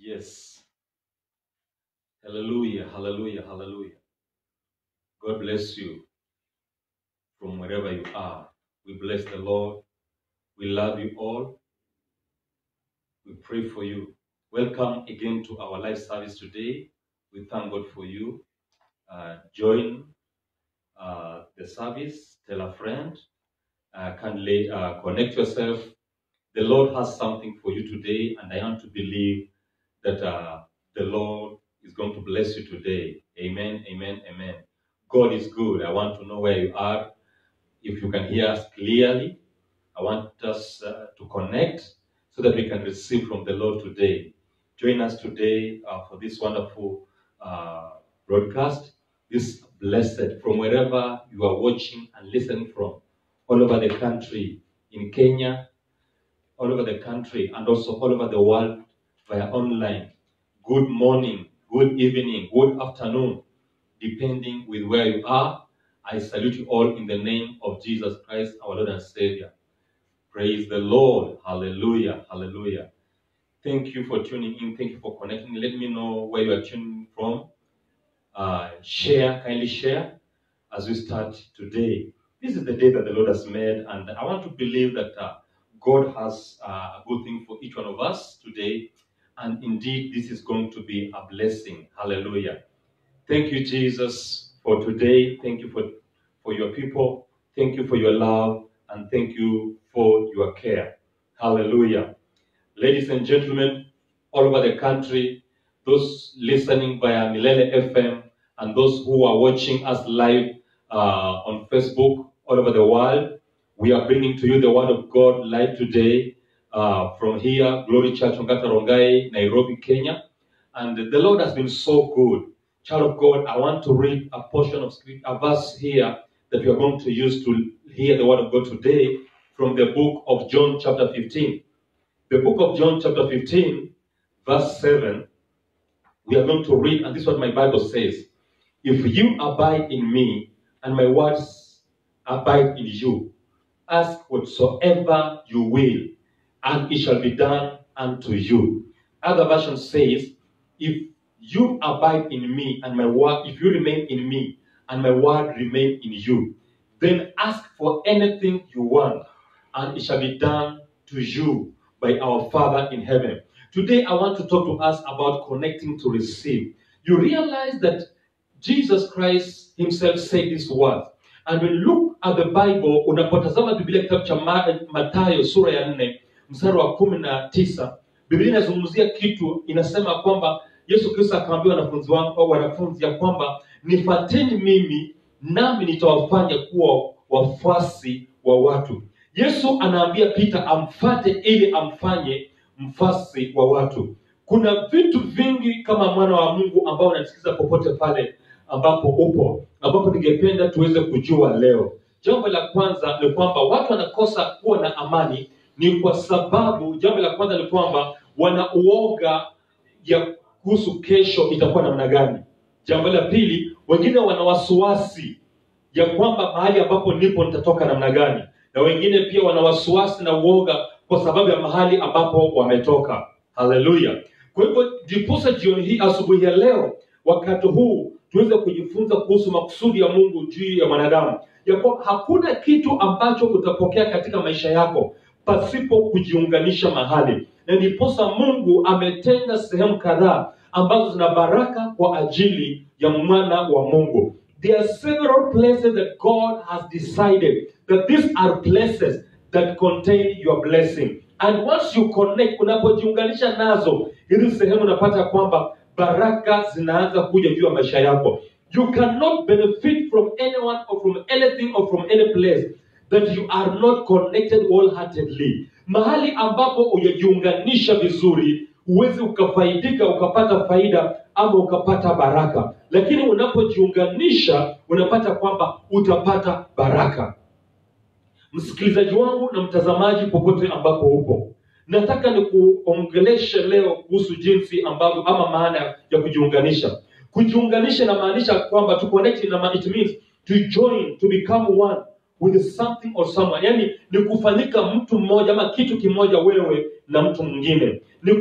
Yes. Hallelujah, hallelujah, hallelujah. God bless you from wherever you are. We bless the Lord. We love you all. We pray for you. Welcome again to our live service today. We thank God for you. Join the service. Tell a friend. Kindly connect yourself. The Lord has something for you today, and I want to believe that the Lord is going to bless you today. Amen, amen, amen. God is good. I want to know where you are. If you can hear us clearly, I want us to connect so that we can receive from the Lord today. Join us today for this wonderful broadcast. This blessed from wherever you are watching and listening from, all over the country, in Kenya, all over the country, and also all over the world via online. Good morning, good evening, good afternoon, depending with where you are. I salute you all in the name of Jesus Christ, our Lord and Savior. Praise the Lord. Hallelujah. Hallelujah. Thank you for tuning in. Thank you for connecting. Let me know where you are tuning from. Kindly share as we start today. This is the day that the Lord has made, and I want to believe that God has a good thing for each one of us today, and indeed this is going to be a blessing. Hallelujah. Thank you, Jesus, for today. Thank you for your people. Thank you for your love, and thank you for your care. Hallelujah. Ladies and gentlemen, all over the country, those listening via Milele FM, and those who are watching us live on Facebook all over the world, we are bringing to you the Word of God live today from here, Glory Church, Ongata Rongai, Nairobi, Kenya. And the Lord has been so good. Child of God, I want to read a portion of scripture, a verse here that we are going to use to hear the Word of God today from the book of John chapter 15. The book of John chapter 15, verse 7, we are going to read, and this is what my Bible says. If you abide in me, and my words abide in you, ask whatsoever you will, and it shall be done unto you. Other version says, if you abide in me, and my word, if you remain in me, and my word remain in you, then ask for anything you want, and it shall be done to you by our Father in heaven. Today, I want to talk to us about connecting to receive. You realize that Jesus Christ himself said these words. And when you look at the Bible, unapotazama Biblia kitabu cha Mathayo sura ya 4, mstari wa 19, Biblia inazungumzia kitu, inasema kwamba Yesu Kristo akamwambia wanafunzi ya kwamba nifuateni mimi nami nitawafanya kuwa wafuasi wa watu. Yesu anaambia Peter amfuate ili amfanye mfuasi wa watu. Kuna vitu vingi kama mwana wa Mungu ambao unasikiza popote pale ambapo upo, ambapo ningependa tuweze kujua leo. Jambo la kwanza ni kwamba watu wanakosa kuwa na amani ni kwa sababu, jambo la kwanza ni kwamba wana uoga ya kuhusu kesho itakuwa namna gani. Jambo la pili, wengine wana wasiwasi ya kwamba mahali ambapo nipo nitatoka namna gani. Na wengine pia wana wasiwasi na uoga kwa sababu ya mahali ambapo wametoka. Hallelujah. Kwa hivyo ndiposa jioni hii, asubuhi ya leo, wakati huu tuweze kujifunza kuhusu makusudi ya Mungu juu ya mwanadamu. Ya kwamba hakuna kitu ambacho utapokea katika maisha yako pasipo kujiunganisha mahali. Na ndiposa Mungu ametenga sehemu kadhaa ambazo zina baraka kwa ajili ya mwana wa Mungu. There are several places that God has decided that these are places that contain your blessing. And once you connect, unapojiunganisha nazo, hizi sehemu unapata kwamba baraka zinaanza kuja juu ya maisha yako. You cannot benefit from anyone or from anything or from any place that you are not connected wholeheartedly. Mahali ambapo hujajiunganisha vizuri, huwezi ukafaidika, ukapata faida ama ukapata baraka. Lakini unapojiunganisha, unapata kwamba utapata baraka. Msikilizaji wangu na mtazamaji popote ambapo upo, nataka nikuongeleshe leo kuhusu jinsi ambavyo ama maana ya kujiunganisha. Kujiunganisha inamaanisha kwamba to connect, it means to join, to become one with something or someone. Yani ni kufanyika mtu mmoja ama kitu kimoja wewe na mtu mwingine. Ni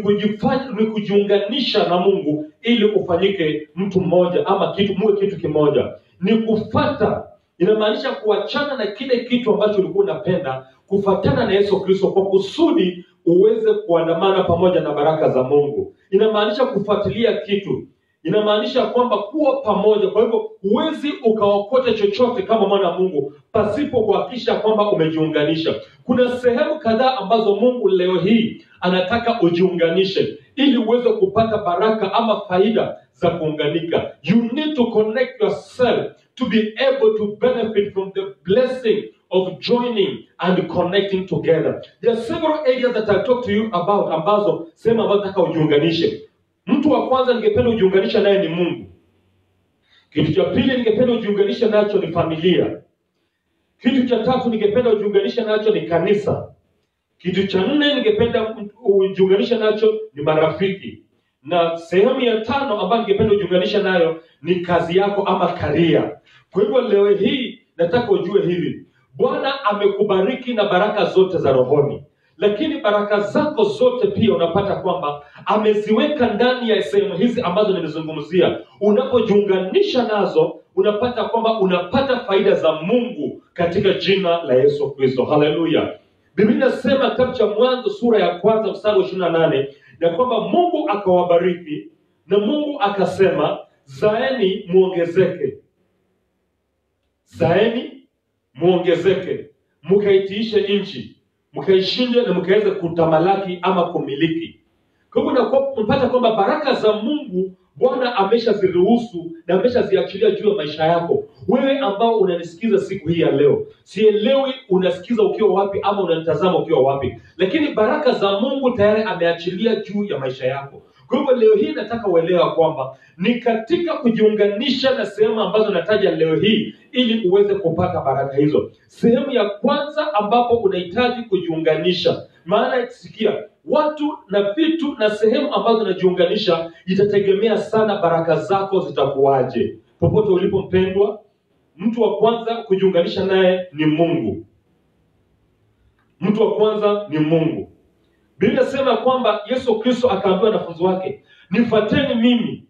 kujiunganisha na Mungu ili ufanyike mtu mmoja ama muwe kitu kimoja. Ni kufuata, inamaanisha kuachana na kile kitu ambacho ulikuwa unapenda, kufuatana na Yesu Kristo kwa kusudi uweze kuandamana pamoja na baraka za Mungu. Inamaanisha kufuatilia kitu. Inamaanisha kwamba kuwa pamoja. Kwa hivyo huwezi ukaokote chochote kama mwana wa Mungu pasipo kuhakikisha kwamba umejiunganisha. Kuna sehemu kadhaa ambazo Mungu leo hii anataka ujiunganishe ili uweze kupata baraka ama faida za kuunganika. You need to connect yourself to be able to benefit from the blessing of joining and connecting together. There are several areas that I talk to you about ambazo sema ambazo nataka ujiunganishe. Mtu wa kwanza ningependa ujiunganisha naye ni Mungu. Kitu cha pili ningependa ujiunganisha nacho ni familia. Kitu cha tatu ningependa ujiunganisha nacho ni kanisa. Kitu cha nne ningependa ujiunganisha nacho ni marafiki. Na sehemu ya tano ambayo ningependa ujiunganisha nayo ni kazi yako ama career. Kwa hivyo leo hii nataka ujue hivi. Bwana amekubariki na baraka zote za rohoni. Lakini baraka zako zote pia unapata kwamba ameziweka ndani ya sehemu hizi ambazo nimezungumzia. Unapojiunganisha nazo, unapata kwamba unapata faida za Mungu katika jina la Yesu Kristo. Haleluya. Biblia inasema kitabu cha Mwanzo sura ya 1 mstari wa 28 ya kwamba Mungu akawabariki na Mungu akasema, zaeni muongezeke. Zaeni muongezeke, mkaitiishe nchi, mkaishinde na mkaweze kutamalaki ama kumiliki. Kwa hivyo unapata kwamba baraka za Mungu Bwana ameshaziruhusu na ameshaziachilia juu ya maisha yako. Wewe ambao unanisikiza siku hii ya leo, sielewi unasikiza ukiwa wapi ama unanitazama ukiwa wapi, lakini baraka za Mungu tayari ameachilia juu ya maisha yako. Kwa hivyo leo hii nataka uelewa kwamba ni katika kujiunganisha na sehemu ambazo nataja leo hii ili uweze kupata baraka hizo. Sehemu ya kwanza ambapo unahitaji kujiunganisha, maana sikia, watu na vitu na sehemu ambazo unajiunganisha itategemea sana baraka zako zitakuwaje. Popote ulipo mpendwa, mtu wa kwanza kujiunganisha naye ni Mungu. Mtu wa kwanza ni Mungu. Biblia inasema kwamba Yesu Kristo akaambia wanafunzi wake, nifuateni mimi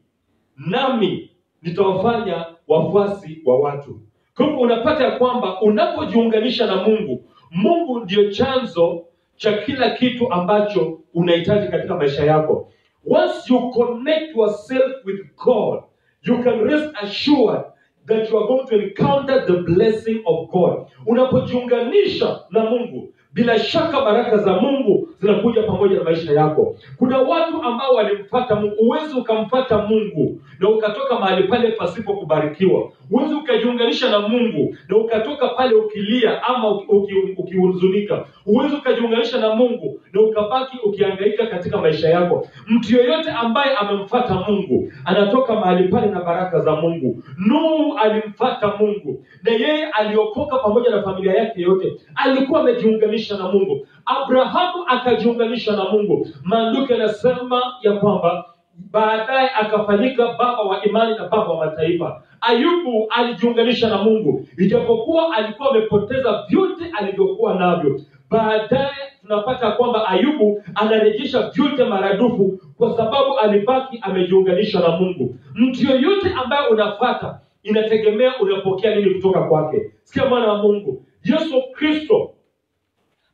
nami nitawafanya wafuasi wa watu. Kwa hivyo unapata ya kwamba unapojiunganisha na Mungu, Mungu ndio chanzo cha kila kitu ambacho unahitaji katika maisha yako. Once you connect yourself with God, you can rest assured that you are going to encounter the blessing of God. Unapojiunganisha na Mungu, bila shaka baraka za Mungu zinakuja pamoja na maisha yako. Kuna watu ambao walimfuata Mungu. Uwezi ukamfuata Mungu na ukatoka mahali pale pasipo kubarikiwa. Uwezi ukajiunganisha na Mungu na ukatoka pale ukilia ama ukihuzunika. Uwezi ukajiunganisha na Mungu na ukabaki ukihangaika katika maisha yako. Mtu yoyote ambaye amemfuata Mungu anatoka mahali pale na baraka za Mungu. Nuhu alimfuata Mungu na yeye aliokoka pamoja na familia yake yote. Alikuwa amejiunganisha na Mungu. Abrahamu akajiunganisha na Mungu. Maandiko yanasema ya kwamba baadaye akafanyika baba wa imani na baba wa mataifa. Ayubu alijiunganisha na Mungu, ijapokuwa alikuwa amepoteza vyote alivyokuwa navyo. Baadaye tunapata kwamba Ayubu anarejesha vyote maradufu kwa sababu alibaki amejiunganisha na Mungu. Mtu yoyote ambaye unafuata inategemea unapokea nini kutoka kwake. Sikia mwana wa Mungu, Yesu Kristo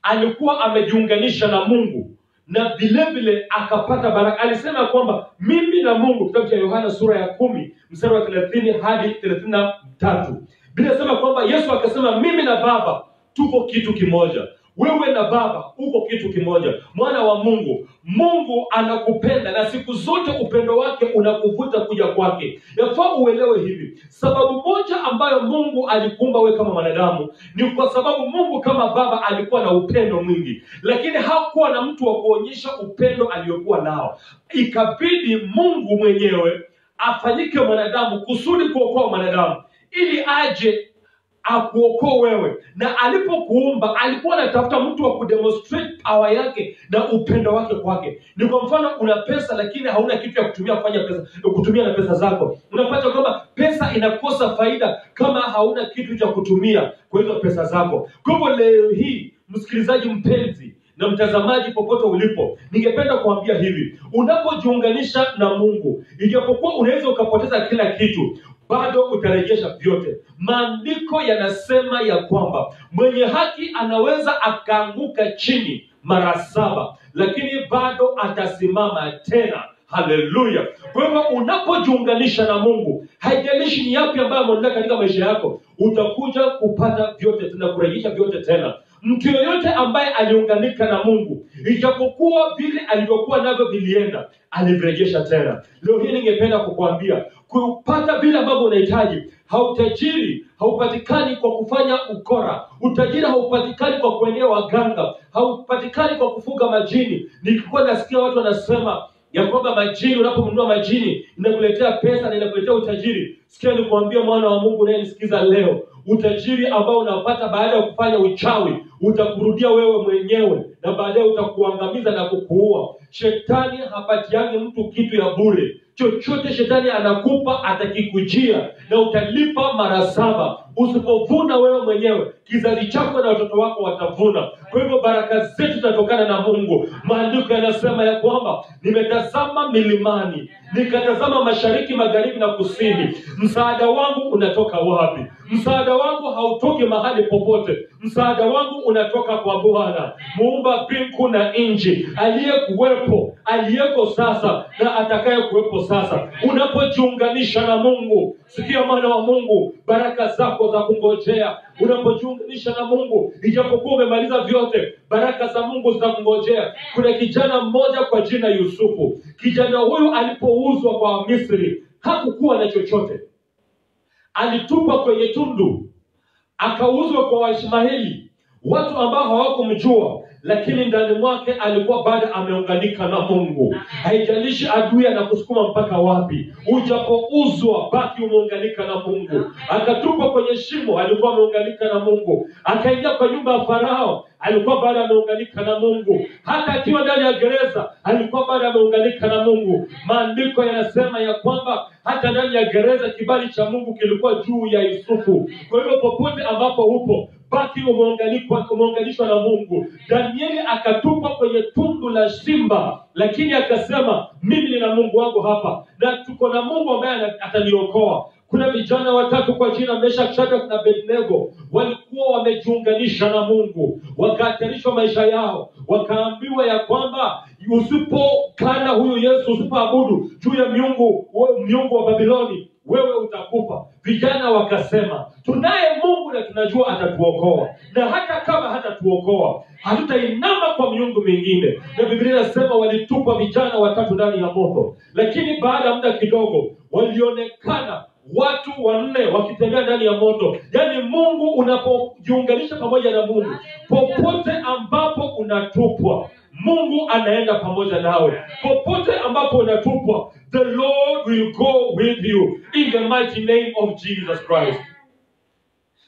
alikuwa amejiunganisha na Mungu na vile vile akapata baraka. Alisema kwamba mimi na Mungu, kitabu cha Yohana sura ya 10 mstari wa 30 hadi 33. Biblia inasema kwamba Yesu akasema mimi na Baba tuko kitu kimoja. Wewe na Baba uko kitu kimoja. Mwana wa Mungu, Mungu anakupenda na siku zote upendo wake unakuvuta kuja kwake. Yafaa uelewe hivi. Sababu moja ambayo Mungu alikuumba wewe kama mwanadamu ni kwa sababu Mungu kama Baba alikuwa na upendo mwingi, lakini hakuwa na mtu wa kuonyesha upendo aliyokuwa nao. Ikabidi Mungu mwenyewe afanyike mwanadamu kusudi kuokoa mwanadamu ili aje akuokoe wewe. Na alipokuumba alikuwa anatafuta mtu wa kudemonstrate power yake na upendo wake kwake. Ni kwa mfano una pesa lakini hauna kitu ya kutumia kufanya pesa, kutumia na pesa zako. Unapata kwamba pesa inakosa faida kama hauna kitu cha kutumia kwa hizo pesa zako. Kwa hivyo leo hii, msikilizaji mpenzi na mtazamaji popote ulipo, ningependa kuambia hivi: unapojiunganisha na Mungu, ijapokuwa unaweza ukapoteza kila kitu, bado utarejesha vyote. Maandiko yanasema ya kwamba mwenye haki anaweza akaanguka chini mara 7, lakini bado atasimama tena. Haleluya! Kwa hivyo unapojiunganisha na Mungu, haijalishi ni yapi ambayo ameondoka katika maisha yako, utakuja kupata vyote tena, kurejesha vyote tena. Mtu yoyote ambaye aliunganika na Mungu, ijapokuwa vile alivyokuwa navyo vilienda, alivirejesha tena. Leo hii ningependa kukuambia, kupata vile ambavyo unahitaji, utajiri haupatikani kwa kufanya ukora. Utajiri haupatikani kwa kuendea waganga, haupatikani kwa kufuga majini. Nilikuwa nasikia watu wanasema ya kwamba majini, unapomnunua majini inakuletea pesa na inakuletea utajiri. Sikia nikuambia mwana wa Mungu unayenisikiza leo, utajiri ambao unapata baada ya kufanya uchawi utakurudia wewe mwenyewe, na baadaye utakuangamiza na kukuua. Shetani hapatiani mtu kitu ya bure. Chochote shetani anakupa atakikujia, na utalipa mara 7. Usipovuna wewe mwenyewe, kizazi chako na watoto wako watavuna. Kwa hivyo baraka zetu zitatokana na Mungu. Maandiko yanasema ya kwamba nimetazama milimani, nikatazama mashariki, magharibi na kusini, msaada wangu unatoka wapi? Msaada wangu hautoki mahali popote. Msaada wangu unatoka kwa Bwana muumba mbingu na nchi, aliyekuwepo, aliyeko sasa na atakaye kuwepo sasa. Unapojiunganisha na Mungu, sikia mwana wa Mungu, baraka zako za kungojea. Unapojiunganisha na Mungu, ijapokuwa umemaliza vyote, baraka za Mungu zitakungojea. Kuna kijana mmoja kwa jina Yusufu. Kijana huyu alipouzwa kwa Misri, hakukuwa na chochote. Alitupwa kwenye tundu, akauzwa kwa Waishmaeli, watu ambao hawakumjua, lakini ndani mwake alikuwa bado ameunganika na Mungu. Haijalishi adui anakusukuma mpaka wapi, ujapouzwa baki umeunganika na Mungu. Akatupwa kwenye shimo, alikuwa ameunganika na Mungu. Akaingia kwa nyumba ya Farao, alikuwa bado ameunganika na Mungu. Hata akiwa ndani ya gereza, alikuwa bado ameunganika na Mungu. Maandiko yanasema ya kwamba hata ndani ya gereza kibali cha Mungu kilikuwa juu ya Yusufu. Kwa hivyo popote ambapo upo, baki umeunganishwa na Mungu. Danieli akatupwa kwenye tundu la simba, lakini akasema mimi nina Mungu wangu hapa, na tuko na Mungu ambaye ataniokoa. Kuna vijana 3 kwa jina Meshach, Shadrach na Abednego walikuwa wamejiunganisha na Mungu, wakahatarishwa maisha yao. Wakaambiwa ya kwamba usipokana huyu Yesu, usipoabudu juu ya miungu wa Babiloni, wewe utakufa. Vijana wakasema tunaye Mungu na tunajua atatuokoa, na hata kama hatatuokoa hatutainama kwa miungu mingine. Na Biblia inasema walitupwa vijana 3 ndani ya moto, lakini baada ya muda kidogo walionekana watu 4 wakitembea ndani ya moto. Yaani Mungu, unapojiunganisha pamoja na Mungu, popote ambapo unatupwa, Mungu anaenda pamoja nawe. Popote ambapo unatupwa, the Lord will go with you in the mighty name of Jesus Christ.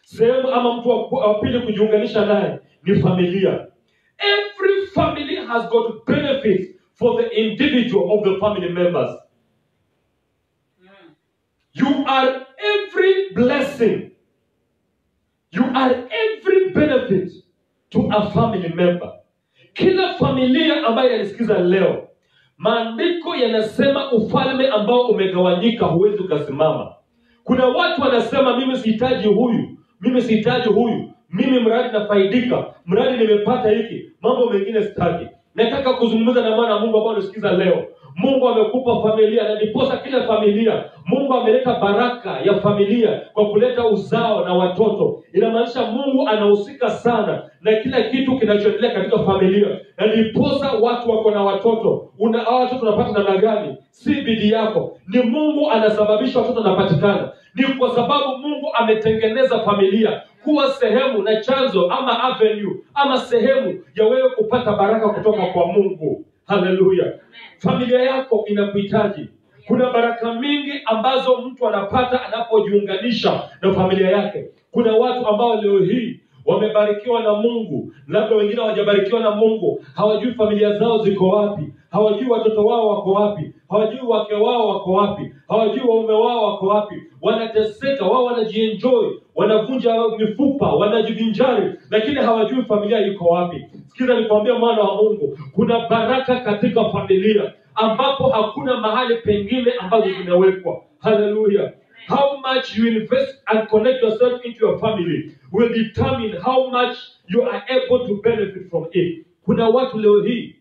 Sehemu ama mtu wa pili kujiunganisha naye ni familia. Every family has got benefits for the individual of the family members. You are every blessing. You are every benefit to a family member. Kila familia ambayo yanisikiza leo, maandiko yanasema ufalme ambao umegawanyika huwezi ukasimama. Kuna watu wanasema mimi sihitaji huyu, mimi sihitaji huyu, mimi mradi nafaidika, mradi nimepata hiki, mambo mengine sitaki. Nataka kuzungumza na mwana Mungu ambao unasikiza leo. Mungu amekupa familia, na ndiposa kila familia Mungu ameleta baraka ya familia kwa kuleta uzao na watoto. Inamaanisha Mungu anahusika sana na kila kitu kinachoendelea katika familia. Na ndiposa watu wako na watoto. Watoto unapata namna gani? Si bidii yako. Ni Mungu anasababisha watoto wanapatikana. Ni kwa sababu Mungu ametengeneza familia kuwa sehemu na chanzo ama avenue ama sehemu ya wewe kupata baraka kutoka kwa Mungu. Haleluya. Familia yako inakuhitaji. Kuna baraka mingi ambazo mtu anapata anapojiunganisha na familia yake. Kuna watu ambao leo hii wamebarikiwa na Mungu, labda wengine hawajabarikiwa na Mungu, hawajui familia zao ziko wapi, hawajui watoto wao wako wapi, hawajui wake wao wako wapi, hawajui waume wao wako wapi. Wanateseka, wao wanajienjoy, wanavunja mifupa, wanajivinjari, lakini hawajui familia iko wapi. Sikiza nikwambia mwana wa Mungu, kuna baraka katika familia ambapo hakuna mahali pengine ambazo zimewekwa. Hallelujah. How much you invest and connect yourself into your family will determine how much you are able to benefit from it. Kuna watu leo hii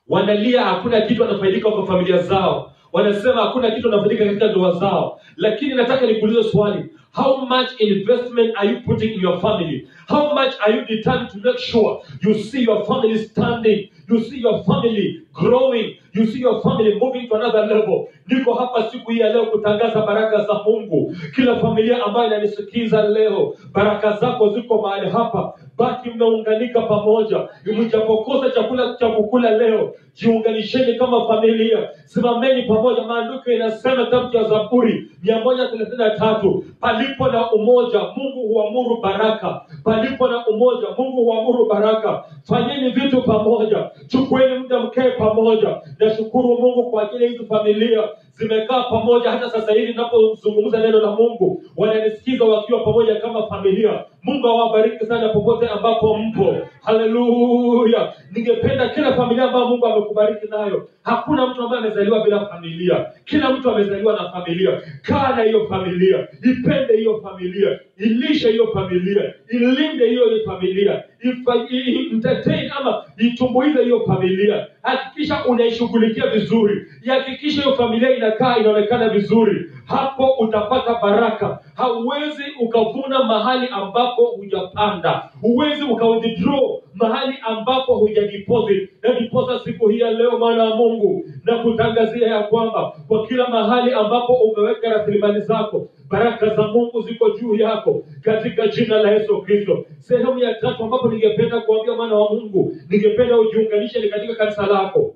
wanalia hakuna kitu wanafaidika kwa familia zao, wanasema hakuna kitu wanafaidika katika ndoa zao. Lakini nataka nikuulize swali, how much investment are you putting in your family? How much are you determined to make sure you see your family standing, you see your family growing, you see your family moving to another level? Niko hapa siku hii ya leo kutangaza baraka za Mungu. Kila familia ambayo inanisikiza leo, baraka zako ziko mahali hapa. Baki mmeunganika pamoja. Mjapokosa chakula cha kukula leo, jiunganisheni kama familia. Simameni pamoja. Maandiko inasema kitabu cha Zaburi 133, palipo na umoja Mungu huamuru baraka. Palipo na umoja Mungu huamuru baraka. Fanyeni vitu pamoja. Chukueni muda mkae pamoja. Nashukuru Mungu kwa ajili ya hizo familia zimekaa pamoja. Hata sasa hivi ninapozungumza neno la Mungu, wananisikiza wakiwa pamoja kama familia. Mungu awabariki sana popote ambapo mpo. Haleluya. Ningependa kila familia ambayo Mungu amekubariki nayo. Hakuna mtu ambaye amezaliwa bila familia. Kila mtu amezaliwa na familia. Kaa na hiyo familia. Ipende hiyo familia. Ilishe hiyo familia. Ilinde hiyo familia. Entertain ama itumbuize hiyo familia. Hakikisha unaishughulikia vizuri. Hakikisha hiyo familia inakaa inaonekana vizuri. Hapo utapata baraka. Hauwezi ukavuna mahali ambapo hujapanda. Huwezi ukawithdraw mahali ambapo hujadeposit. Na deposit siku hii ya leo mwana wa Mungu, na kutangazia ya kwamba kwa kila mahali ambapo umeweka rasilimali zako, baraka za Mungu ziko juu yako katika jina la Yesu Kristo. Sehemu ya 3 ambapo ningependa kuambia mwana wa Mungu, ningependa ujiunganishe katika kanisa lako.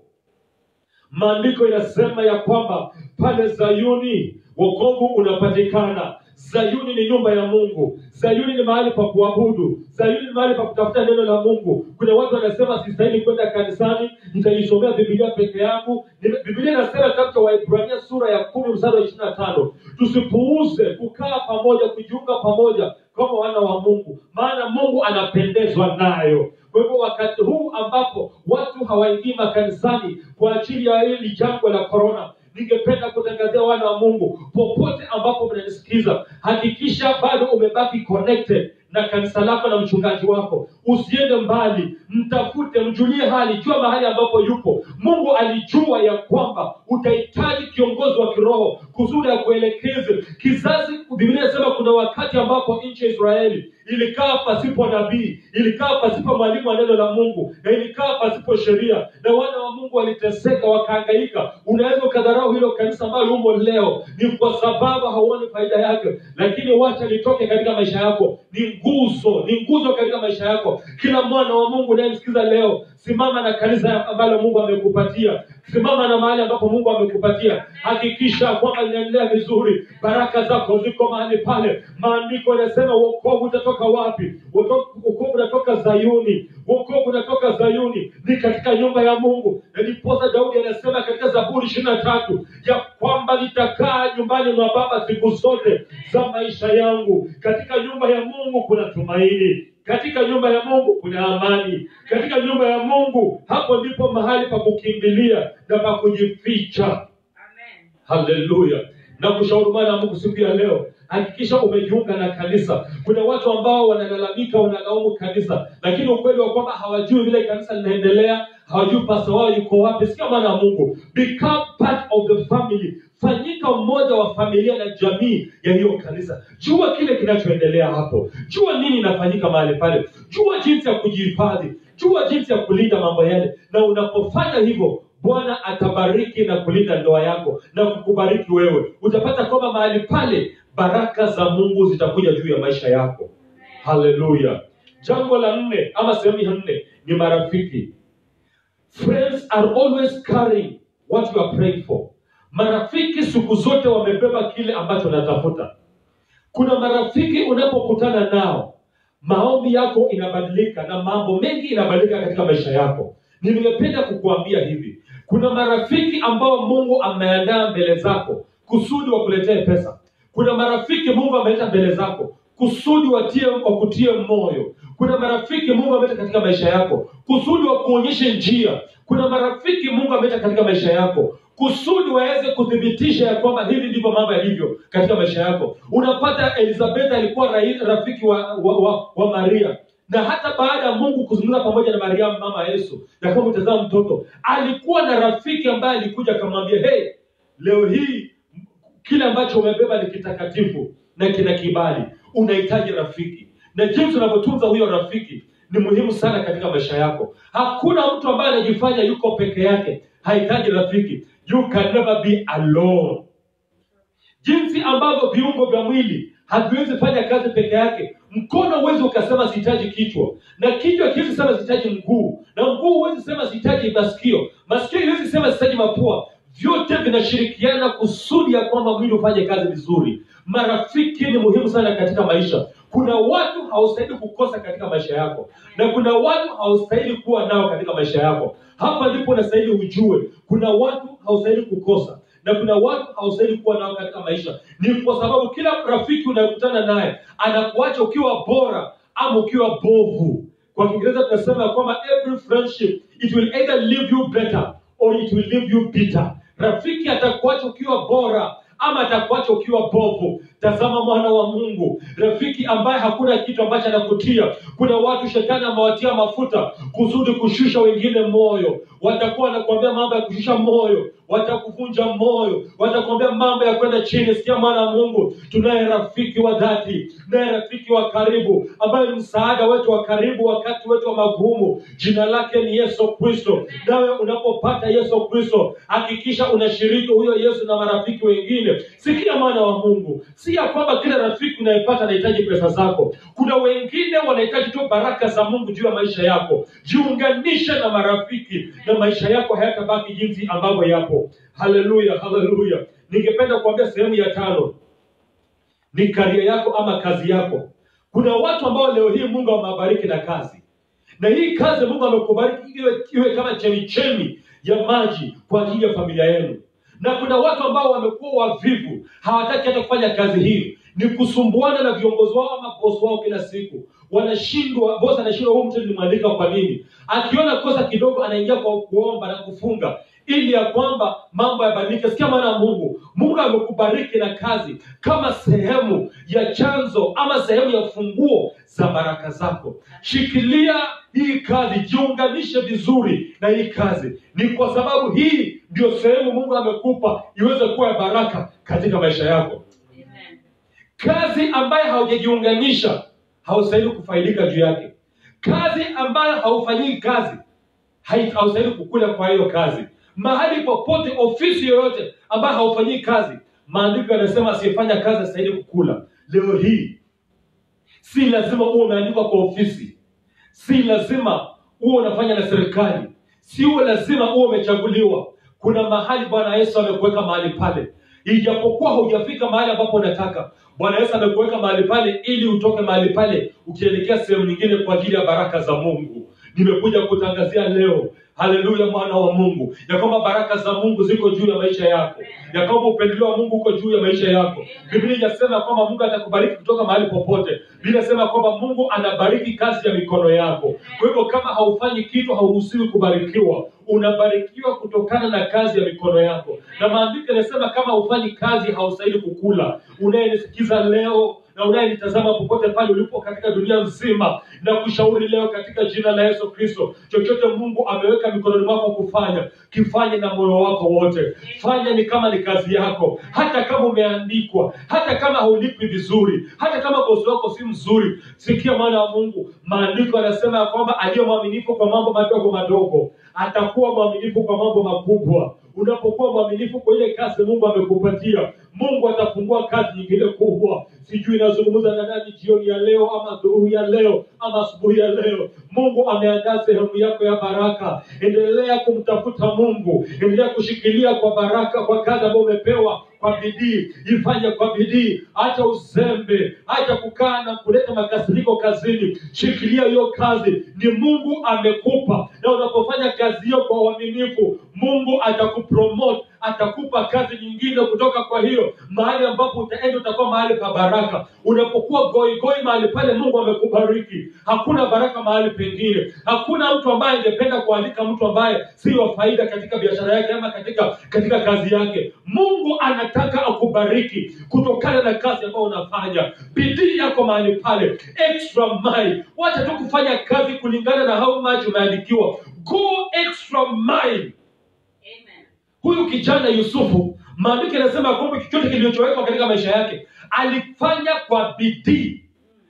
Maandiko inasema ya kwamba pale Zayuni wokovu unapatikana. Zayuni ni nyumba ya Mungu. Zayuni ni mahali pa kuabudu. Zayuni ni mahali pa kutafuta neno la Mungu. Kuna watu wanasema sistahili kwenda kanisani, nitajisomea Biblia peke yangu. Biblia inasema katika Waebrania sura ya 10 mstari wa 25, tusipuuze kukaa pamoja, kujiunga pamoja kama wana wa Mungu, maana Mungu anapendezwa nayo. Kwa hivyo wakati huu ambapo watu hawaingii makanisani kwa ajili ya hili jangwa la corona, ningependa kutangazia wana wa Mungu popote ambapo mnanisikiza, hakikisha bado umebaki connected na kanisa lako na mchungaji wako. Usiende mbali, mtafute, mjulie hali, jua mahali ambapo yupo. Mungu alijua ya kwamba utahitaji kiongozi wa kiroho kusudi ya kuelekeze kizazi. Biblia inasema kuna wakati ambapo nchi ya Israeli ilikaa pasipo nabii, ilikaa pasipo mwalimu wa neno la Mungu, na ilikaa pasipo sheria, na wana wa Mungu waliteseka, wakahangaika. Unaweza ukadharau hilo kanisa ambalo umo leo, ni kwa sababu hauoni faida yake, lakini wacha litoke katika maisha yako. Ni nguzo katika maisha yako. Kila mwana wa Mungu unayemsikiza leo, simama na kanisa ambalo Mungu amekupatia. Simama na mahali ambapo Mungu amekupatia. Hakikisha kwamba linaendelea vizuri. Baraka zako ziko mahali pale. Maandiko yanasema wokovu utatoka wapi? Wokovu unatoka Zayuni. Wokovu unatoka Zayuni, ni katika nyumba ya Mungu. Na ndiposa Daudi anasema katika Zaburi 23 ya kwamba nitakaa nyumbani mwa Baba siku zote za maisha yangu. Katika nyumba ya Mungu kuna tumaini. Katika nyumba ya Mungu kuna amani. Katika nyumba ya Mungu, hapo ndipo mahali pa kukimbilia na pa kujificha. Amen. Haleluya. Na kushauri mwana Mungu siku ya leo, hakikisha umejiunga na kanisa. Kuna watu ambao wanalalamika, wanalaumu kanisa, lakini ukweli wa kwamba hawajui vile kanisa linaendelea, hawajui pastor wao yuko wapi. Sikia mwana wa Mungu, become part of the family. Fanyika mmoja wa familia na jamii ya hiyo kanisa. Jua kile kinachoendelea hapo. Jua nini inafanyika mahali pale. Jua jinsi ya kujihifadhi. Jua jinsi ya kulinda mambo yale. Na unapofanya hivyo, Bwana atabariki na kulinda ndoa yako na kukubariki wewe. Utapata kwamba mahali pale baraka za Mungu zitakuja juu ya maisha yako. Haleluya. Jambo la 4 ama sehemu ya 4 ni marafiki. Friends are always carrying what you are praying for. Marafiki siku zote wamebeba kile ambacho unatafuta. Kuna marafiki unapokutana nao, maombi yako inabadilika na mambo mengi inabadilika katika maisha yako. Ningependa kukuambia hivi, kuna marafiki ambao Mungu ameandaa mbele zako kusudi wakuletee pesa. Kuna marafiki Mungu ameleta mbele zako kusudi wakutie moyo. Kuna marafiki Mungu ameleta katika maisha yako kusudi wakuonyeshe njia. Kuna marafiki Mungu ameleta katika maisha yako kusudi waweze kuthibitisha ya kwamba hivi ndivyo mambo yalivyo katika maisha yako. Unapata Elizabeth alikuwa rafiki wa Maria, na hata baada ya Mungu kuzungumza pamoja na Maria mama Yesu na kama mtazama mtoto, alikuwa na rafiki ambaye alikuja akamwambia, hey, leo hii kile ambacho umebeba ni kitakatifu na kina kibali, unahitaji rafiki. Na jinsi unavyotunza huyo rafiki ni muhimu sana katika maisha yako. Hakuna mtu ambaye anajifanya yuko peke yake hahitaji rafiki. You can never be alone. Jinsi ambavyo viungo vya mwili haviwezi fanya kazi peke yake. Mkono huwezi ukasema sihitaji kichwa, na kichwa kiwezi sema sihitaji mguu, na mguu huwezi sema sihitaji masikio, masikio huwezi sema sihitaji mapua. Vyote vinashirikiana kusudi ya kwamba mwili ufanye kazi vizuri. Marafiki ni muhimu sana katika maisha. Kuna watu haustahili kukosa katika maisha yako, na kuna watu haustahili kuwa nao katika maisha yako. Hapa ndipo unastahili ujue, kuna watu haustahili kukosa na kuna watu haustahili kuwa nao katika maisha. Ni kwa sababu kila rafiki unayokutana naye anakuacha ukiwa bora ama ukiwa bovu. Kwa Kiingereza tunasema kwamba every friendship, it will either leave you better or it will leave you bitter. Rafiki atakuacha ukiwa bora ama atakuacha ukiwa bovu. Tazama mwana wa Mungu, rafiki ambaye hakuna kitu ambacho anakutia. Kuna watu shetani amewatia mafuta kusudi kushusha wengine moyo. Watakuwa wanakuambia mambo ya kushusha moyo, watakuvunja moyo, watakuambia mambo ya kwenda chini. Sikia mwana wa Mungu, tunaye rafiki wa dhati, tunaye rafiki wa karibu ambaye ni msaada wetu wa karibu wakati wetu wa magumu. Jina lake ni Yesu Kristo. Nawe unapopata Yesu Kristo, hakikisha unashiriki huyo Yesu na marafiki wengine. Sikia mwana wa Mungu, si ya kwamba kila rafiki unayepata anahitaji pesa zako. Kuna wengine wanahitaji tu baraka za Mungu juu ya maisha yako. Jiunganishe na marafiki na maisha yako hayatabaki jinsi ambavyo yapo. Haleluya, haleluya. Ningependa kuambia sehemu ya 5 ni career yako ama kazi yako. Kuna watu ambao leo hii Mungu amewabariki na kazi, na hii kazi Mungu amekubariki iwe kama chemichemi ya maji kwa ajili ya familia yenu. Na kuna watu ambao wamekuwa wavivu, hawataki hata kufanya kazi hiyo. Ni kusumbuana na viongozi wao ama boss wao kila siku. Wanashindwa, boss anashindwa huyu mtu nilimwandika kwa nini. Akiona kosa kidogo anaingia kwa kuomba na kufunga ili ya kwamba mambo yabadilike. Sikia maana ya Mungu. Mungu amekubariki na kazi kama sehemu ya chanzo ama sehemu ya funguo za baraka zako. Shikilia hii kazi, jiunganishe vizuri na hii kazi. Ni kwa sababu hii ndio sehemu Mungu amekupa iweze kuwa ya baraka katika maisha yako. Amen. Kazi ambayo haujajiunganisha haustahili kufaidika juu yake. Kazi ambayo haufanyii kazi haustahili kukula kwa hiyo kazi. Mahali popote, ofisi yoyote ambayo haufanyii kazi, maandiko yanasema asiyefanya kazi hastahili kukula. Leo hii si lazima uwe umeandikwa kwa ofisi, si lazima uwe unafanya na serikali, si uwe lazima uwe umechaguliwa. Kuna mahali Bwana Yesu amekuweka mahali pale. Ijapokuwa hujafika mahali ambapo unataka, Bwana Yesu amekuweka mahali pale ili utoke mahali pale ukielekea sehemu nyingine kwa ajili ya baraka za Mungu. Nimekuja kutangazia leo, haleluya mwana wa Mungu, ya kwamba baraka za Mungu ziko juu ya maisha yako, ya kwamba upendeleo wa Mungu uko juu ya maisha yako. Biblia inasema kwamba Mungu atakubariki kutoka mahali popote. Biblia inasema kwamba Mungu anabariki kazi ya mikono yako. Kwa hivyo kama haufanyi kitu hauruhusiwi kubarikiwa. Unabarikiwa kutokana na kazi ya mikono yako. Na maandiko yanasema kama haufanyi kazi haustahili kukula. Unayenisikiza leo na unayenitazama popote pale ulipo katika dunia nzima, na kushauri leo katika jina la Yesu Kristo, chochote Mungu ameweka mikononi mwako kufanya, kifanye na moyo wako wote. Fanya ni kama ni kazi yako, hata kama umeandikwa, hata kama haulipi vizuri, hata kama bosi wako si mzuri. Sikia mwana wa Mungu, maandiko yanasema kwamba aliye mwaminifu kwa mambo madogo madogo atakuwa mwaminifu kwa mambo makubwa. Unapokuwa mwaminifu kwa ile kazi Mungu amekupatia, Mungu atafungua kazi nyingine kubwa. Sijui nazungumza na nani jioni ya leo ama dhuhuri ya leo ama asubuhi ya leo. Mungu ameandaa sehemu yako ya baraka. Endelea kumtafuta Mungu, endelea kushikilia kwa baraka, kwa kazi ambayo umepewa kwa bidii, ifanye kwa bidii. Acha uzembe, acha kukaa na kuleta makasiriko kazini. Shikilia hiyo kazi, ni Mungu amekupa, na unapofanya kazi hiyo kwa uaminifu, Mungu atakupromote, atakupa kazi nyingine kutoka kwa hiyo. Mahali ambapo utaenda utakuwa mahali pa baraka. Unapokuwa goi mahali pale Mungu amekubariki, hakuna baraka mahali pengine. Hakuna mtu ambaye angependa kuandika mtu ambaye si wa faida katika biashara yake ama katika kazi yake. Mungu anataka akubariki kutokana na kazi ambayo unafanya. Bidii yako mahali pale, extra mile. Wacha tu kufanya kazi kulingana na how much umeandikiwa. Go extra mile. Amen. Huyu kijana Yusufu, maandiko yanasema kwamba chochote kilichowekwa katika maisha yake alifanya kwa bidii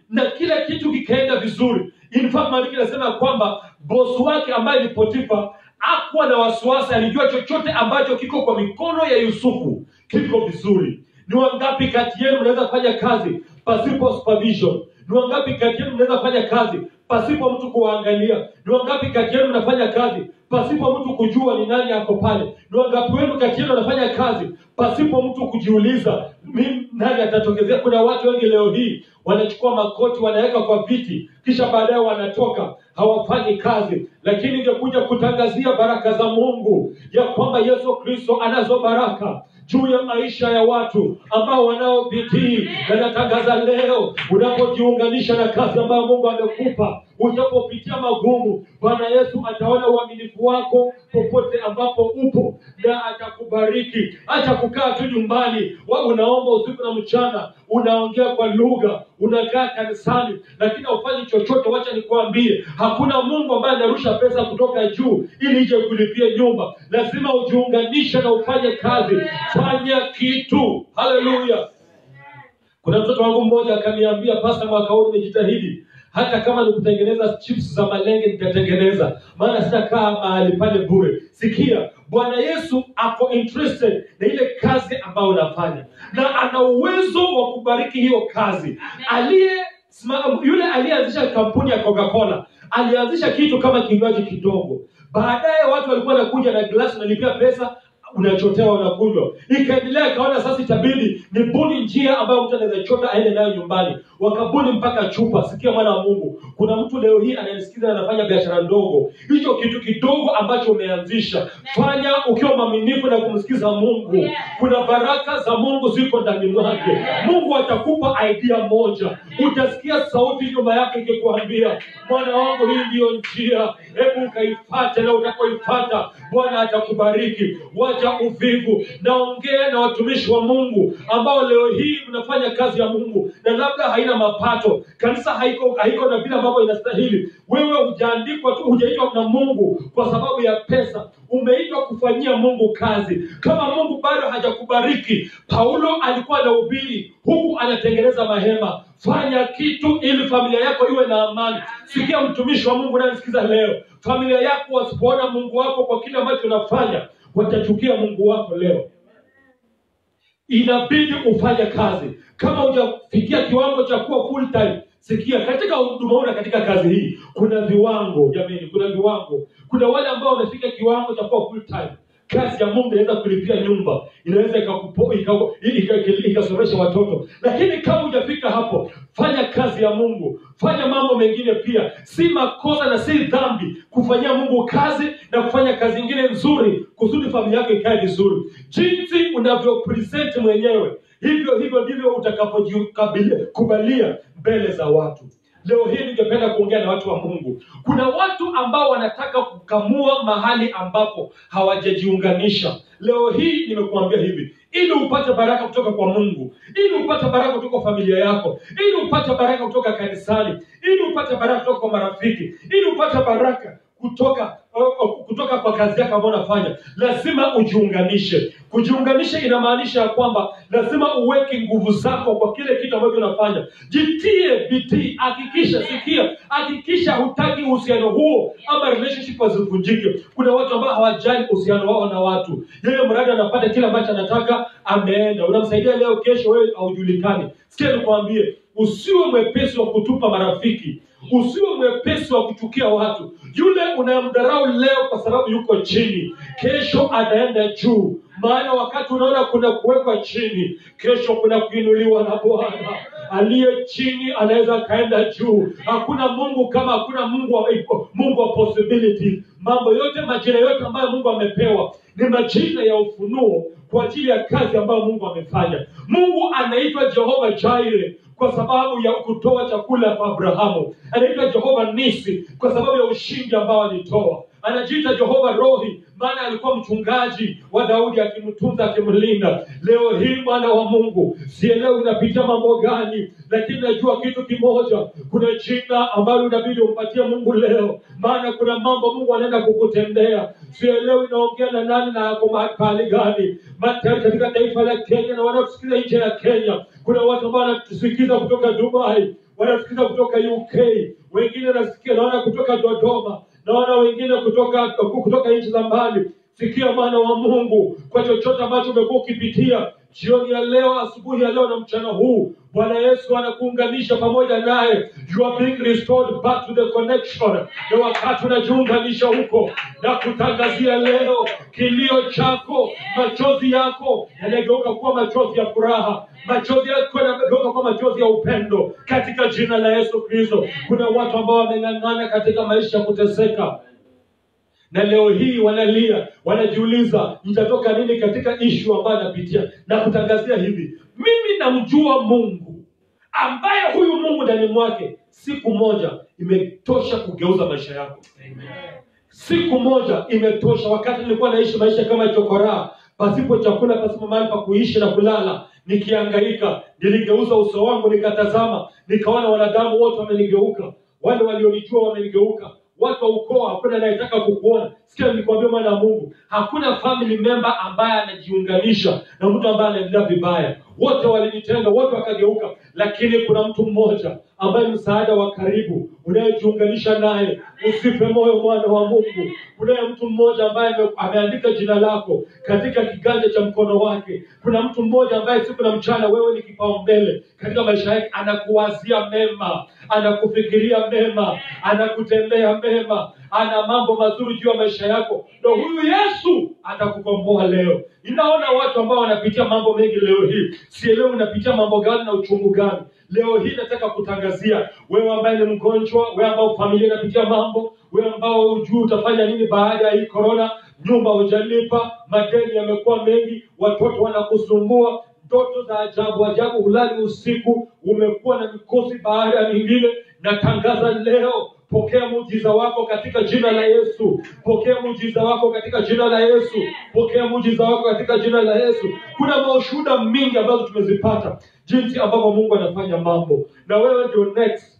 na kila kitu kikaenda vizuri. In fact, maandiko yanasema kwamba boss wake ambaye ni Potifa hakuwa na wasiwasi, alijua chochote ambacho kiko kwa mikono ya Yusufu kiko vizuri. Ni wangapi kati yenu mnaweza fanya kazi pasipo supervision? Ni wangapi kati yenu mnaweza fanya kazi pasipo mtu kuangalia? Ni wangapi kati yenu mnafanya kazi pasipo mtu kujua ni nani yako pale? Ni wangapi wenu kati yenu wanafanya kazi pasipo mtu kujiuliza mimi nani atatokezea? Kuna watu wengi leo hii wanachukua makoti wanaweka kwa viti, kisha baadaye wanatoka, hawafanyi kazi. Lakini ningekuja kutangazia baraka za Mungu ya kwamba Yesu Kristo anazo baraka juu ya maisha ya watu ambao wanao bidii. Na natangaza leo, unapojiunganisha na kazi ambayo Mungu amekupa, unapopitia magumu, Bwana Yesu ataona uaminifu wako popote ambapo upo na atakubariki. Acha kukaa tu nyumbani, unaomba usiku na mchana, unaongea kwa lugha, unakaa kanisani, lakini hufanyi chochote. Wacha nikwambie, hakuna Mungu ambaye anarusha pesa kutoka juu ili ije kulipia nyumba. Lazima ujiunganishe na ufanye kazi. Fanya kitu. Haleluya. Kuna mtoto wangu mmoja akaniambia, "Pastor, mwaka huu nimejitahidi. Hata kama ni kutengeneza chips za malenge nitatengeneza, maana sitakaa mahali pale bure." Sikia, Bwana Yesu ako interested na ile kazi ambayo unafanya, na ana uwezo wa kubariki hiyo kazi. Yule aliyeanzisha kampuni ya Coca-Cola alianzisha kitu kama kinywaji kidogo. Baadaye watu walikuwa wanakuja na glasi, unalipia pesa, unachotewa, unakunywa. Ikaendelea, kaona sasa itabidi nibuni njia ambayo mtu anaweza chota aende nayo nyumbani. Wakabuni mpaka chupa. Sikia mwana wa Mungu, kuna mtu leo hii ananisikiza na anafanya biashara ndogo. Hicho kitu kidogo ambacho umeanzisha, fanya ukiwa mwaminifu na kumsikiza Mungu. Kuna baraka za Mungu ziko ndani mwake. Mungu atakupa idea moja, utasikia sauti nyuma yake ikikwambia, "Mwana wangu, hii ndio njia, hebu ukaifuate." Na utakoifuata, Bwana atakubariki. Wacha uvivu. Naongea na watumishi wa Mungu ambao leo hii mnafanya kazi ya Mungu na labda haina mapato, kanisa haiko na vile ambavyo inastahili. Wewe hujaandikwa tu, hujaitwa na Mungu kwa sababu ya pesa. Umeitwa kufanyia Mungu kazi. Kama Mungu bado hajakubariki, Paulo alikuwa anahubiri huku anatengeneza mahema. Fanya kitu ili familia yako iwe na amani. Sikia mtumishi wa Mungu unanisikiza leo, familia yako wasipoona Mungu wako kwa kile ambacho unafanya, watachukia Mungu wako leo. Inabidi ufanye kazi. Kama hujafikia kiwango cha kuwa full time, sikia, katika huduma na katika kazi hii kuna viwango. Jamani, kuna viwango. Kuna wale ambao wamefika kiwango cha kuwa full time. Kazi ya Mungu inaweza kulipia nyumba, inaweza ikasomesha watoto. Lakini kama hujafika hapo, fanya kazi ya Mungu, fanya mambo mengine pia. Si makosa na si dhambi kufanyia Mungu kazi na kufanya kazi nyingine nzuri kusudi familia yako ikae vizuri. Jinsi unavyo present mwenyewe, hivyo ndivyo utakapokubalia mbele za watu. Leo hii ningependa kuongea na watu wa Mungu. Kuna watu ambao wanataka kukamua mahali ambapo hawajajiunganisha. Leo hii nimekuambia hivi, ili upate baraka kutoka kwa Mungu, ili upate baraka kutoka kwa familia yako, ili upate baraka kutoka kanisani, ili upate baraka kutoka kwa marafiki, ili upate baraka kutoka kwa kazi yako ambayo unafanya, lazima ujiunganishe. Kujiunganisha inamaanisha ya kwamba lazima uweke nguvu zako kwa kile kitu ambacho unafanya. Jitie bidii, hakikisha hutaki uhusiano huo ama relationship zivunjike. Kuna watu ambao hawajali uhusiano wao na watu. Yeye mradi anapata kile ambacho anataka, ameenda. Unamsaidia leo, kesho wewe haujulikani. Sikia nikwambie, usiwe mwepesi wa kutupa marafiki, usiwe mwepesi wa kuchukia watu. Yule unayemdharau leo kwa sababu yuko chini, kesho anaenda juu. Maana wakati unaona kuna kuwekwa chini, kesho kuna kuinuliwa na Bwana. Aliye chini anaweza kaenda juu. Hakuna Mungu kama hakuna Mungu wa possibility. Mambo yote, majina yote ambayo Mungu amepewa ni majina ya ufunuo kwa ajili ya kazi ambayo Mungu amefanya. Mungu anaitwa Jehova Jireh kwa sababu ya kutoa chakula kwa Abrahamu. Anaitwa Jehova Nisi kwa sababu ya ushindi ambao alitoa. Anajiita Jehova Rohi maana alikuwa mchungaji wa Daudi, akimtunza, akimlinda. Leo hii Mwana wa Mungu, sielewi unapitia mambo gani, lakini najua kitu kimoja: kuna jina ambalo inabidi umpatie Mungu leo, maana kuna mambo Mungu anaenda kukutendea. Sielewi naongea na nani na yako mahali gani, katika taifa la Kenya na wanaosikiza nje ya Kenya. Kuna watu ambao wanatusikiza kutoka Dubai, wanasikiza kutoka UK, wengine nasikia naona kutoka Dodoma, naona wengine kutoka nchi za mbali. Sikia Mwana wa Mungu, kwa chochote ambacho umekuwa ukipitia jioni ya leo, asubuhi ya leo na mchana huu, Bwana Yesu anakuunganisha pamoja naye. You are being restored back to the connection. Na wakati unajiunganisha huko, na kutangazia leo, kilio chako, machozi yako yanageuka kuwa machozi ya furaha. Machozi yako yanageuka kuwa machozi ya upendo katika jina la Yesu Kristo. Kuna watu ambao wameng'ang'ana katika maisha ya kuteseka, na leo hii wanalia, wanajiuliza nitatoka nini katika issue ambayo anapitia. Na kutangazia hivi, mimi namjua Mungu ambaye huyu Mungu ndani mwake siku moja imetosha kugeuza maisha yako. Amen. Siku moja imetosha. Wakati nilikuwa naishi maisha kama chokora, pasipo chakula, pasipo mahali pa kuishi na kulala, nikihangaika, niligeuza uso wangu nikatazama, nikaona wanadamu wote wamenigeuka. Wale walionijua wamenigeuka. Watu wa ukoo hakuna anayetaka kukuona. Sikia nilikwambia Mwana wa Mungu, hakuna family member ambaye anajiunganisha na mtu ambaye anaendelea vibaya. Wote walinitenga, wote wakageuka, lakini kuna mtu mmoja ambaye msaada wa karibu unayejiunganisha naye. Usife moyo Mwana wa Mungu. Kuna mtu mmoja ambaye ameandika jina lako katika kiganja cha mkono wake. Kuna mtu mmoja ambaye siku na mchana wewe ni kipaumbele katika maisha yake. Anakuwazia mema, anakufikiria mema, anakutendea mema, ana mambo mazuri juu ya maisha yako. Na huyu Yesu atakukomboa leo. Ninaona watu ambao wanapitia mambo mengi leo hii. Sielewi unapitia mambo gani na uchungu gani. Leo hii nataka kutangazia wewe ambaye ni mgonjwa, wewe ambao familia inapitia mambo, wewe ambao hujui utafanya nini baada ya hii corona, nyumba hujalipa, madeni yamekuwa mengi, watoto wanakusumbua, ndoto za ajabu, hulali usiku, umekuwa na mikosi baada ya mingine. Natangaza leo, pokea muujiza wako katika jina la Yesu. Pokea muujiza wako katika jina la Yesu. Pokea muujiza wako katika jina la Yesu. Kuna mashuhuda mingi ambazo tumezipata jinsi ambavyo Mungu anafanya mambo, na wewe ndio next.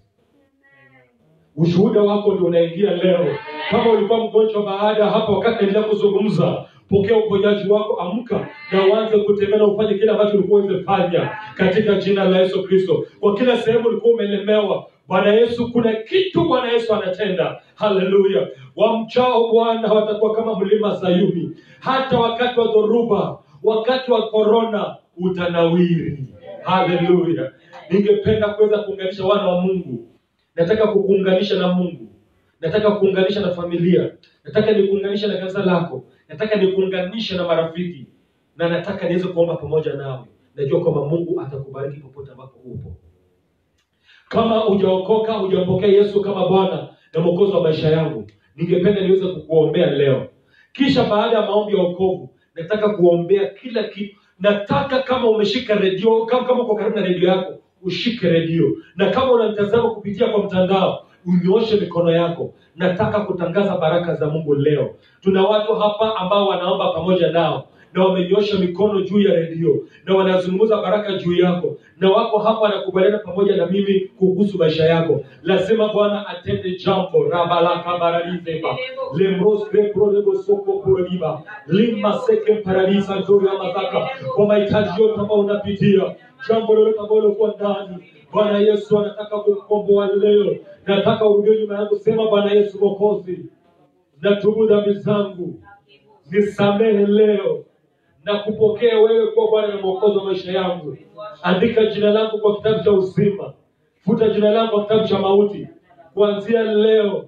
Ushuhuda wako ndio unaingia leo. Kama ulikuwa mgonjwa baada hapa wakati naendelea kuzungumza, pokea uponyaji wako, amka na uanze kutembea na ufanye kile ambacho ulikuwa umefanya katika jina la Yesu Kristo. Kwa kila sehemu ulikuwa umelemewa, Bwana Yesu, kuna kitu Bwana Yesu anatenda. Haleluya. Wamchao Bwana watakuwa kama mlima Sayuni. Hata wakati wa dhoruba, wakati wa corona utanawiri. Haleluya. Ningependa kuweza kuunganisha wana wa Mungu. Nataka kukuunganisha na Mungu. Nataka kuunganisha na familia. Nataka nikuunganisha na kanisa lako. Nataka nikuunganisha na marafiki. Na nataka niweze kuomba pamoja nawe. Najua kwamba Mungu atakubariki popote ambapo upo. Kama hujaokoka, hujampokea Yesu kama Bwana na Mwokozi wa maisha yangu, ningependa niweze kukuombea leo. Kisha baada ya maombi ya wokovu, nataka kuombea kila kitu. Nataka kama umeshika redio, kama uko karibu na redio yako, ushike redio. Na kama unanitazama kupitia kwa mtandao, unyooshe mikono yako. Nataka kutangaza baraka za Mungu leo. Tuna watu hapa ambao wanaomba pamoja nao, na wamenyoosha mikono juu ya redio, na wanazungumza baraka juu yako, na wako hapa wanakubaliana pamoja na mimi kuhusu maisha yako. Lazima Bwana atende jambo. Rabalaka baralizeba lembros krepro soko kurodiba lima seke paradisa nzuri ya mazaka. Kwa mahitaji yote ambayo unapitia, jambo lolote ambalo uko ndani, Bwana Yesu anataka kukukomboa leo. Nataka urudie nyuma yangu, sema Bwana Yesu Mwokozi, natubu dhambi zangu, nisamehe leo na kupokea wewe kwa Bwana na Mwokozi wa maisha yangu. Andika jina langu kwa kitabu cha uzima futa jina langu kwa kitabu cha mauti. Kuanzia leo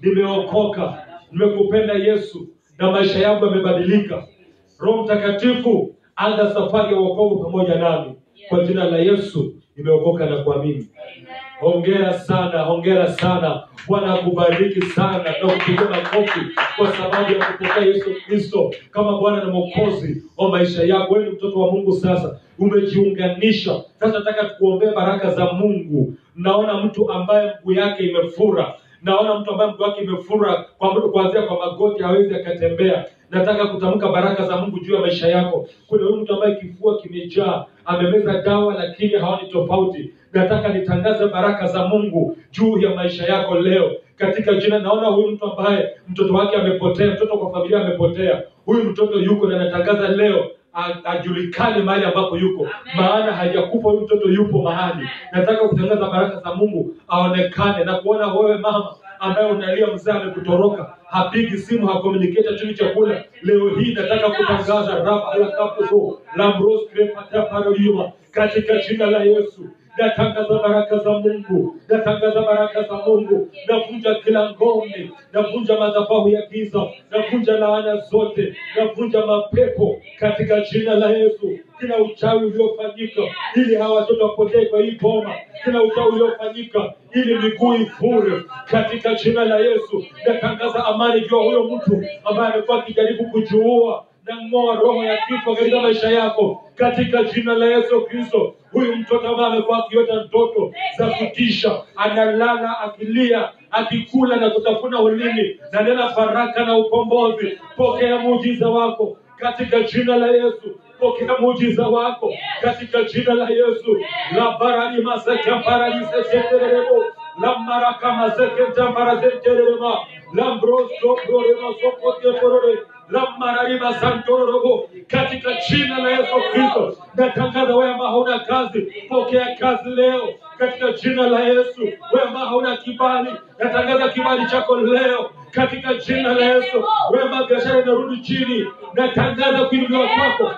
nimeokoka, nimekupenda Yesu na maisha yangu yamebadilika. Roho Mtakatifu, anza safari ya wokovu pamoja nami. Kwa jina la Yesu nimeokoka na kuamini. Hongera sana, hongera sana. Bwana akubariki sana na kupiga makofi kwa sababu ya kupokea Yesu Kristo kama Bwana na Mwokozi wa maisha yako. Wewe ni mtoto wa Mungu sasa, umejiunganisha. Sasa nataka tukuombee baraka za Mungu. Naona mtu ambaye mguu yake imefura. Naona mtu ambaye mguu wake imefura kuanzia kwa magoti hawezi akatembea. Nataka kutamka baraka za Mungu juu ya maisha yako. Kuna huyu mtu ambaye kifua kimejaa, amemeza dawa lakini haoni tofauti. Nataka nitangaze baraka za Mungu juu ya maisha yako leo katika jina. Naona huyu mtu ambaye mtoto wake amepotea, mtoto kwa familia amepotea. Huyu mtoto yuko na natangaza leo ajulikane mahali ambapo yuko. Maana hajakufa, huyu mtoto yupo mahali. Nataka kutangaza baraka za Mungu aonekane na kuona wewe mama ambaye unalia mzee amekutoroka, hapigi simu, hakomunicate chini chakula. Leo hii nataka kutangaza raba la kapuzo la bros crepata parodiuma katika jina la Yesu. Natangaza baraka za Mungu, natangaza baraka za Mungu. Navunja kila ngome, navunja madhabahu ya giza, navunja laana zote, navunja mapepo katika jina la Yesu. Kila uchawi uliofanyika ili hawa watoto wapotee kwa hii boma, kila uchawi uliofanyika ili miguu ifure katika jina la Yesu. Natangaza amani juu huyo mtu ambaye amekuwa akijaribu kujiua. Na ng'oa roho ya kifo katika maisha yako katika jina la Yesu Kristo. Huyu mtoto ambaye amekuwa akiota ndoto za kutisha, analala akilia, akikula na kutafuna ulimi, na nena baraka na ukombozi. Pokea muujiza wako katika jina la Yesu. Pokea muujiza wako katika jina la Yesu. La barani maseke parani seterebo, la maraka maseke tambara seterebo, la brosto glorema sokote porore, la mararima santorobo katika jina la Yesu Kristo. Natangaza wewe ambao hauna kazi, pokea kazi leo katika jina la Yesu. Wewe ambao hauna kibali, natangaza kibali chako leo katika jina la Yesu. Wewe ambao biashara inarudi chini, natangaza kuinuliwa kwako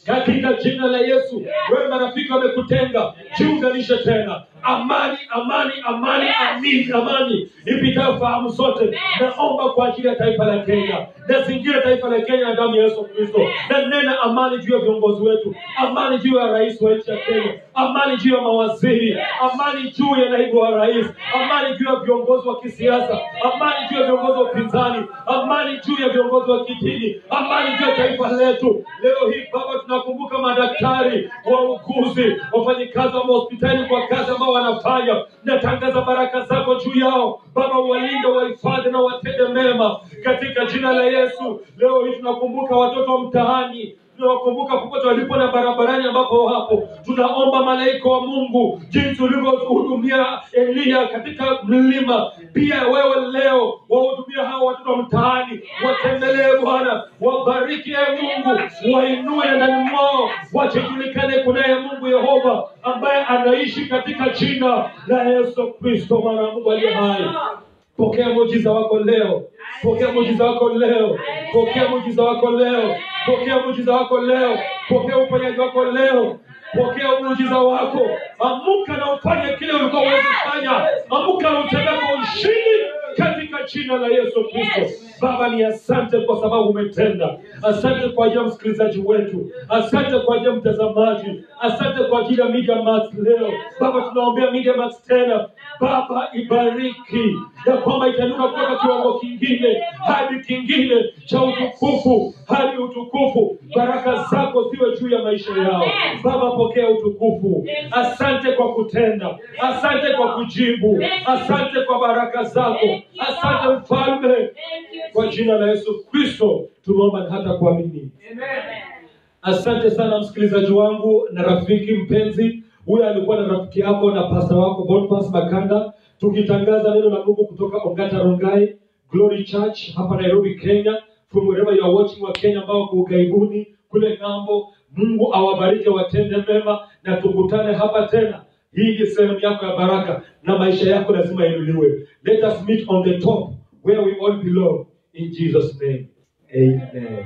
katika jina la Yesu. Wewe marafiki wamekutenga, jiunganishe tena. Amani, amani, amani, amini, amani ipitayo fahamu zote. Naomba kwa ajili ya taifa la Kenya, nazingira taifa la Kenya na damu ya Yesu Kristo. Na nena amani juu ya viongozi wetu, amani juu ya rais wa nchi ya Kenya, amani juu ya mawaziri, amani juu ya naibu wa rais, amani juu ya viongozi wa kisiasa, amani juu ya viongozi wa upinzani, amani juu ya viongozi wa kidini, amani juu ya taifa letu. Leo hii Baba, tunakumbuka madaktari, wauguzi, wafanyikazi wa hospitali kwa kazi ambao wanafanya. Natangaza baraka zako juu yao Baba, walinde, wahifadhi na watende mema katika jina la Yesu. Leo hii tunakumbuka watoto wa mtaani, tunawakumbuka popote walipo na barabarani ambapo wapo. Tunaomba malaika wa Mungu, jinsi ulivyohudumia Elia katika mlima, pia wewe leo wahudumia hao watoto wa mtaani. Watembelee Bwana, wabariki Mungu, wainue ndani mwao, wajulikane kunaye Mungu Yehova ambaye anaishi katika jina la Yesu Kristo mwana wa Mungu aliye hai. Pokea muujiza wako leo. Pokea muujiza wako leo. Pokea muujiza wako leo. Pokea muujiza wako leo. Pokea uponyaji wako leo. Pokea muujiza wako. Amuka na ufanye kile ulikuwa huwezi kufanya. Amuka na utembee kwa ushindi katika jina la Yesu Kristo. Baba, ni asante kwa sababu umetenda. Asante kwa ajili ya msikilizaji wetu. Asante kwa ajili ya mtazamaji. Asante kwa ajili ya Media Max leo. Baba, tunaombea Media Max tena. Baba, ibariki ya kwamba itanuka kutoka kiwango kingine hadi kingine cha utukufu hadi utukufu. Baraka zako ziwe juu ya maisha yao. Baba, pokea utukufu. Asante kwa kutenda. Asante kwa kujibu. Asante kwa baraka zako. Asante Mfalme. Kwa jina la Yesu Kristo tunaomba na hata kuamini. Amen. Asante sana msikilizaji wangu na rafiki mpenzi. Huyu alikuwa na rafiki yako na pastor wako Boniface Makanda, tukitangaza neno la Mungu kutoka Ongata Rongai Glory Church hapa Nairobi, Kenya. From wherever you are watching, wa Kenya ambao kwa ugaibuni kule ng'ambo, Mungu awabariki, watende mema, na tukutane hapa tena. Hii ni sehemu yako ya baraka na maisha yako lazima yainuliwe. Let us meet on the top where we all belong. In Jesus' name, amen.